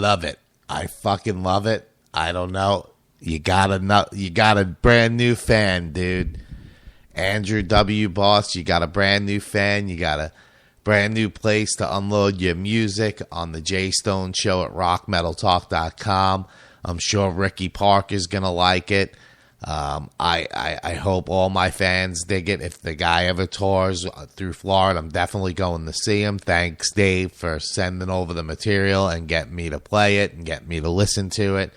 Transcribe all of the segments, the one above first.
love it. I fucking love it. I don't know. You got a brand new fan, dude. Andrew W. Boss, you got a brand new fan. You got a brand new place to unload your music on the Jay Stone Show at ROCKmetalTALK.com. I'm sure Ricky Parker's going to like it. I hope all my fans dig it. If the guy ever tours through Florida, I'm definitely going to see him. Thanks, Dave, for sending over the material and getting me to play it and getting me to listen to it.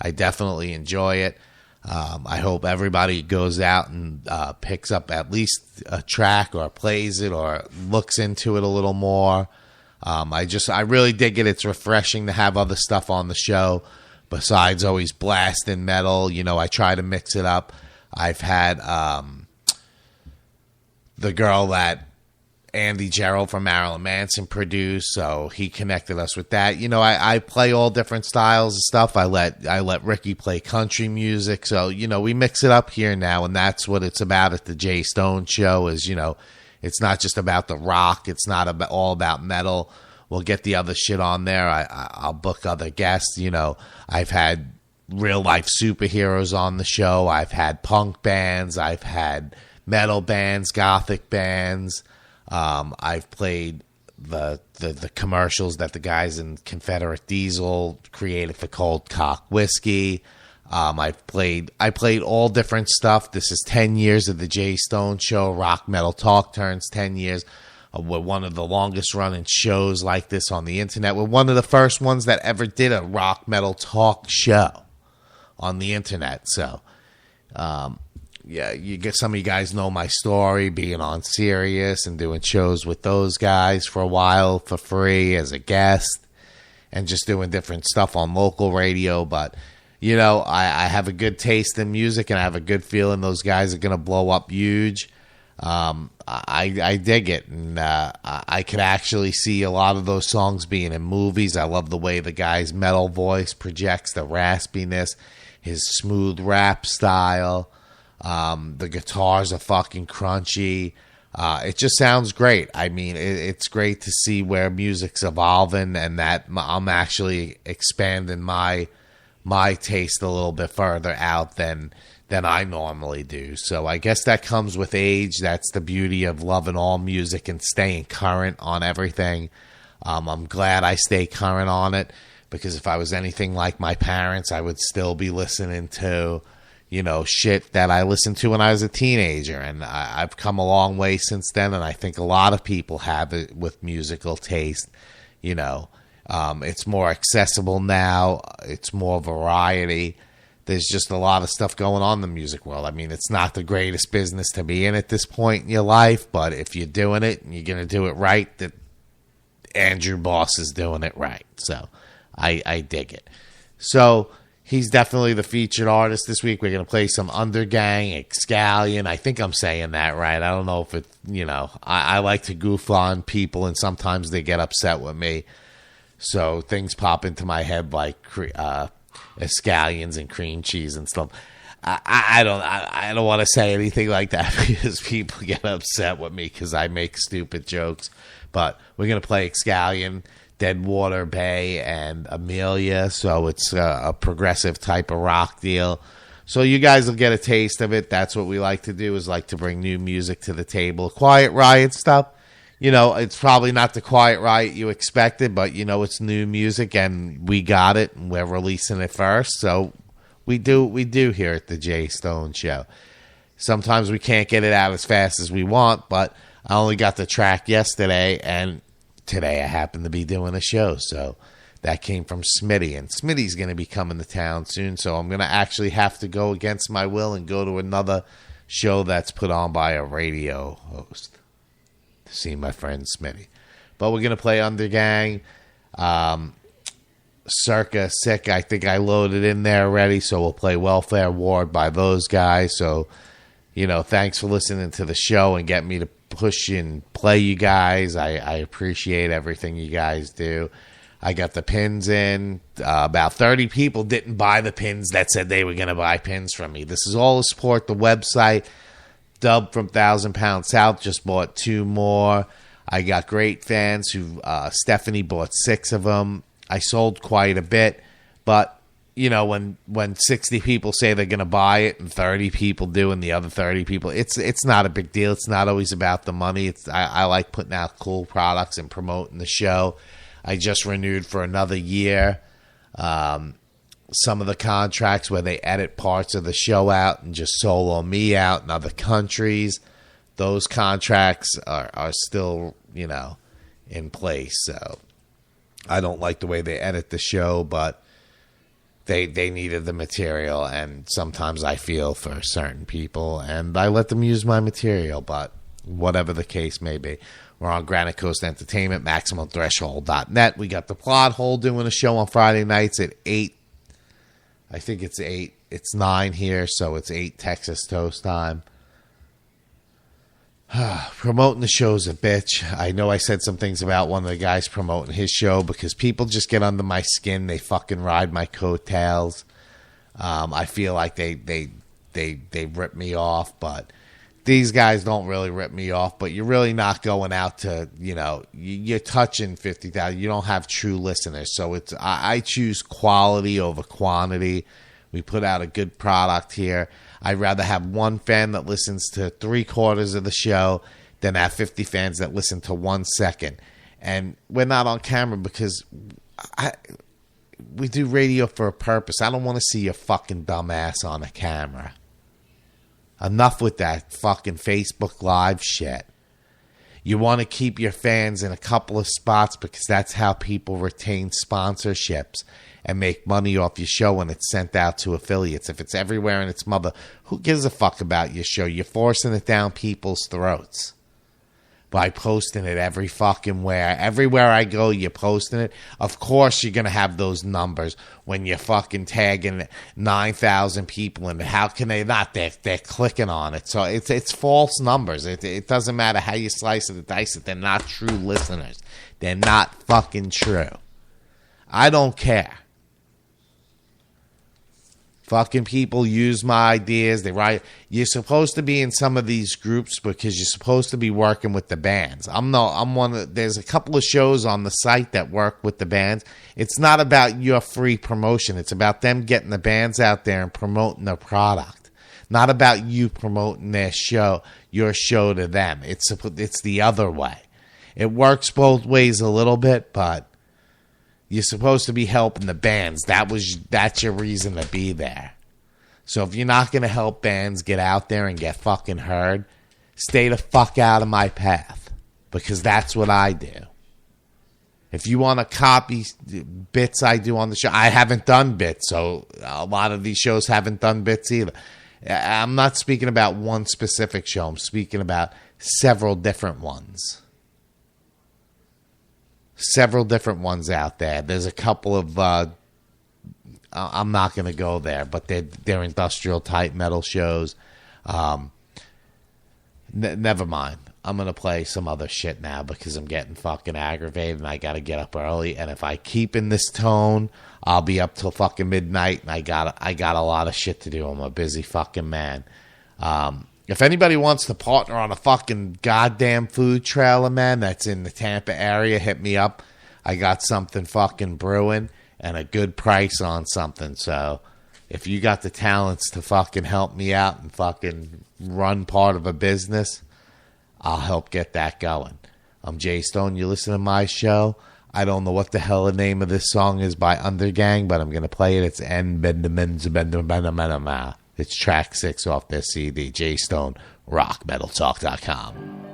I definitely enjoy it. I hope everybody goes out and picks up at least a track or plays it or looks into it a little more. I really dig it. It's refreshing to have other stuff on the show besides always blasting metal. You know, I try to mix it up. I've had the girl that Andy Gerald from Marilyn Manson produced, so he connected us with that. You know, I play all different styles of stuff. I let Ricky play country music, so you know we mix it up here now, and that's what it's about at the Jay Stone Show. Is, you know, it's not just about the rock. It's not all about metal. We'll get the other shit on there. I'll book other guests. You know, I've had real life superheroes on the show. I've had punk bands. I've had metal bands, gothic bands. I've played the commercials that the guys in Confederate Diesel created for Cold Cock Whiskey. I played all different stuff. This is 10 years of the Jay Stone Show. Rock Metal Talk turns 10 years. We're one of the longest running shows like this on the internet. We're one of the first ones that ever did a Rock Metal Talk show on the internet. So, yeah, some of you guys know my story, being on Sirius and doing shows with those guys for a while for free as a guest and just doing different stuff on local radio. But, you know, I have a good taste in music and I have a good feeling those guys are going to blow up huge. I dig it, and I could actually see a lot of those songs being in movies. I love the way the guy's metal voice projects the raspiness, his smooth rap style. The guitars are fucking crunchy. It just sounds great. I mean, it's great to see where music's evolving and that I'm actually expanding my taste a little bit further out than I normally do. So I guess that comes with age. That's the beauty of loving all music and staying current on everything. I'm glad I stay current on it, because if I was anything like my parents, I would still be listening to, you know, shit that I listened to when I was a teenager. And I've come a long way since then, and I think a lot of people have it with musical taste. You know, it's more accessible now. It's more variety. There's just a lot of stuff going on in the music world. I mean, it's not the greatest business to be in at this point in your life, but if you're doing it and you're going to do it right, that Andrew Boss is doing it right. So I dig it. So he's definitely the featured artist this week. We're going to play some Undergang, Excallion. I think I'm saying that right. I don't know if it, you know, I like to goof on people, and sometimes they get upset with me. So things pop into my head like Escallions and cream cheese and stuff. I don't want to say anything like that because people get upset with me because I make stupid jokes. But we're going to play Excallion, Deadwater Bay, and Amelia. So it's a progressive type of rock deal. So you guys will get a taste of it. That's what we like to do, is like to bring new music to the table. Quiet Riot stuff, you know, it's probably not the Quiet Riot you expected, but, you know, it's new music, and we got it, and we're releasing it first. So we do here at the Jay Stone Show. Sometimes we can't get it out as fast as we want, but I only got the track yesterday, and today I happen to be doing a show. So that came from Smitty, and Smitty's going to be coming to town soon, so I'm going to actually have to go against my will and go to another show that's put on by a radio host to see my friend Smitty. But we're going to play Undergang, Circa Sick. I think I loaded in there already, so we'll play Welfare Ward by those guys. So, you know, thanks for listening to the show and getting me to push and play you guys. I appreciate everything you guys do. I got the pins in. About 30 people didn't buy the pins that said they were going to buy pins from me. This is all to support the website. Dub from 1,000 Pound South just bought 2 more. I got great fans who, Stephanie bought 6 of them. I sold quite a bit, but you know, when 60 people say they're going to buy it and 30 people do and the other 30 people, it's not a big deal. It's not always about the money. I like putting out cool products and promoting the show. I just renewed for another year. Some of the contracts where they edit parts of the show out and just solo me out in other countries, those contracts are still, you know, in place. So I don't like the way they edit the show, but they needed the material, and sometimes I feel for certain people, and I let them use my material, but whatever the case may be. We're on Granite Coast Entertainment, MaximumThreshold.net. We got the Plot Hole doing a show on Friday nights at 8. I think it's 8. It's 9 here, so it's 8 Texas Toast time. Promoting the show's a bitch. I know I said some things about one of the guys promoting his show because people just get under my skin. They fucking ride my coattails. I feel like they rip me off, but these guys don't really rip me off. But you're really not going out to, you know, you're touching 50,000. You don't have true listeners, so I choose quality over quantity. We put out a good product here. I'd rather have one fan that listens to 3/4 of the show than have 50 fans that listen to 1 second. And we're not on camera because we do radio for a purpose. I don't want to see your fucking dumb ass on a camera. Enough with that fucking Facebook Live shit. You want to keep your fans in a couple of spots because that's how people retain sponsorships and make money off your show when it's sent out to affiliates. If it's everywhere in its mother, who gives a fuck about your show? You're forcing it down people's throats by posting it every fucking where. Everywhere I go, you're posting it. Of course you're going to have those numbers when you're fucking tagging 9,000 people, and how can they not? They're clicking on it. So it's false numbers. It doesn't matter how you slice it or dice it. They're not true listeners. They're not fucking true. I don't care. Fucking people use my ideas. They write. You're supposed to be in some of these groups because you're supposed to be working with the bands. I'm one of. There's a couple of shows on the site that work with the bands. It's not about your free promotion. It's about them getting the bands out there and promoting their product. Not about you promoting their show, your show to them. It's the other way. It works both ways a little bit, but you're supposed to be helping the bands. That's your reason to be there. So if you're not going to help bands get out there and get fucking heard, stay the fuck out of my path, because that's what I do. If you want to copy bits I do on the show, I haven't done bits, so a lot of these shows haven't done bits either. I'm not speaking about one specific show. I'm speaking about several different ones. Several different ones out there. There's a couple of, I'm not going to go there, but they're industrial type metal shows. Never mind. I'm going to play some other shit now because I'm getting fucking aggravated and I got to get up early. And if I keep in this tone, I'll be up till fucking midnight, and I got a lot of shit to do. I'm a busy fucking man. If anybody wants to partner on a fucking goddamn food trailer, man, that's in the Tampa area, hit me up. I got something fucking brewing and a good price on something. So if you got the talents to fucking help me out and fucking run part of a business, I'll help get that going. I'm Jay Stone. You listen to my show. I don't know what the hell the name of this song is by Undergang, but I'm going to play it. It's It's track 6 off their CD. Jay Stone, RockmetalTalk.com.